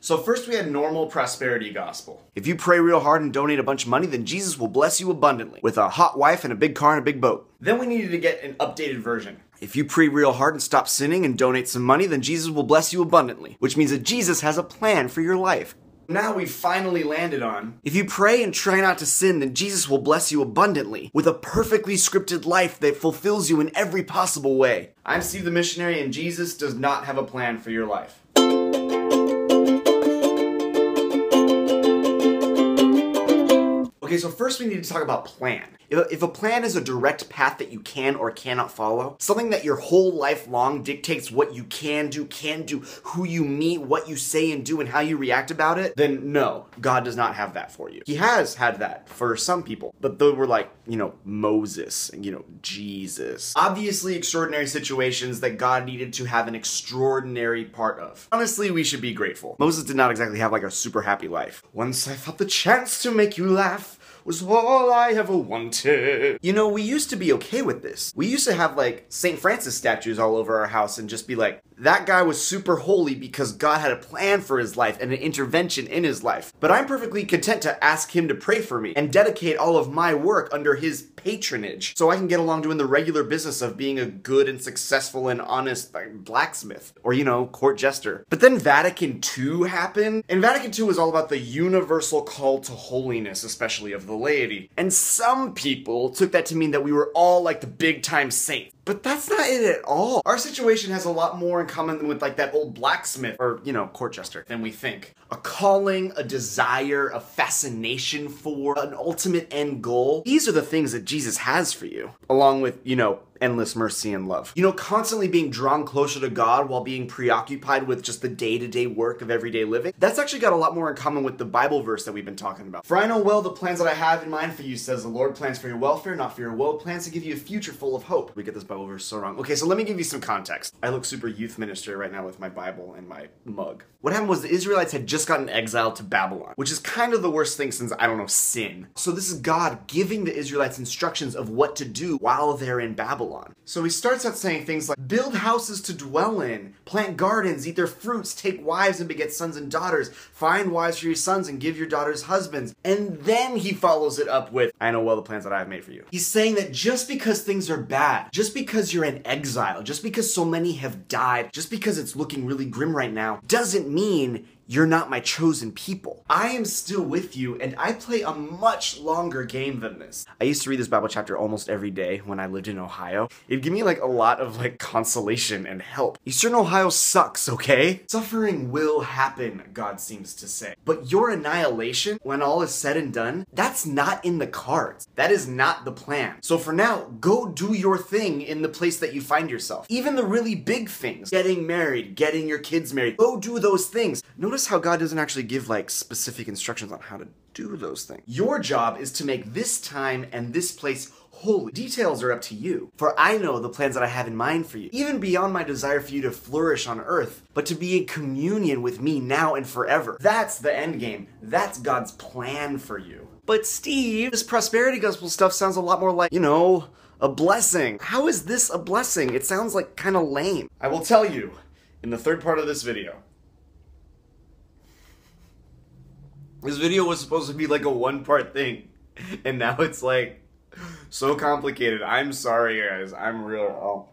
So first we had normal prosperity gospel. If you pray real hard and donate a bunch of money, then Jesus will bless you abundantly with a hot wife and a big car and a big boat. Then we needed to get an updated version. If you pray real hard and stop sinning and donate some money, then Jesus will bless you abundantly, which means that Jesus has a plan for your life. Now we finally landed on, if you pray and try not to sin, then Jesus will bless you abundantly with a perfectly scripted life that fulfills you in every possible way. I'm Steve the Missionary, and Jesus does not have a plan for your life. Okay, so first we need to talk about plan. If a plan is a direct path that you can or cannot follow, something that your whole life long dictates what you can do, who you meet, what you say and do, and how you react about it, then no, God does not have that for you. He has had that for some people, but they were like, Moses and, Jesus. Obviously extraordinary situations that God needed to have an extraordinary part of. Honestly, we should be grateful. Moses did not exactly have like a super happy life. Once I thought the chance to make you laugh was all I ever wanted. We used to be okay with this. We used to have like St. Francis statues all over our house and just be like, that guy was super holy because God had a plan for his life and an intervention in his life. But I'm perfectly content to ask him to pray for me and dedicate all of my work under his patronage so I can get along doing the regular business of being a good and successful and honest blacksmith or, court jester. But then Vatican II happened, and Vatican II was all about the universal call to holiness, especially of the laity. And some people took that to mean that we were all like the big time saints. But that's not it at all. Our situation has a lot more in common with like that old blacksmith or, court jester than we think. A calling, a desire, a fascination for, an ultimate end goal. These are the things that Jesus has for you, along with, endless mercy and love. Constantly being drawn closer to God while being preoccupied with just the day-to-day work of everyday living. That's actually got a lot more in common with the Bible verse that we've been talking about. For I know well the plans that I have in mind for you, says the Lord, plans for your welfare, not for your woe, plans to give you a future full of hope. We get this Bible verse so wrong. Okay, so let me give you some context. I look super youth minister right now with my Bible and my mug. What happened was the Israelites had just gotten exiled to Babylon, which is kind of the worst thing since, sin. So this is God giving the Israelites instructions of what to do while they're in Babylon. So he starts out saying things like, build houses to dwell in, plant gardens, eat their fruits, take wives and beget sons and daughters, find wives for your sons and give your daughters husbands. And then he follows it up with, I know well the plans that I have made for you. He's saying that just because things are bad, just because you're in exile, just because so many have died, just because it's looking really grim right now, doesn't mean you're not my chosen people. I am still with you, and I play a much longer game than this. I used to read this Bible chapter almost every day when I lived in Ohio. It'd give me a lot of consolation and help. Eastern Ohio sucks, okay? Suffering will happen, God seems to say. But your annihilation, when all is said and done, that's not in the cards. That is not the plan. So for now, go do your thing in the place that you find yourself. Even the really big things, getting married, getting your kids married, go do those things. Notice how God doesn't actually give specific instructions on how to do those things. Your job is to make this time and this place holy. Details are up to you. For I know the plans that I have in mind for you, even beyond my desire for you to flourish on earth, but to be in communion with me now and forever. That's the end game. That's God's plan for you. But Steve, this prosperity gospel stuff sounds a lot more like, a blessing. How is this a blessing? It sounds kind of lame. I will tell you in the third part of this video. This video was supposed to be a one-part thing, and now it's so complicated. I'm sorry, guys. I'm real.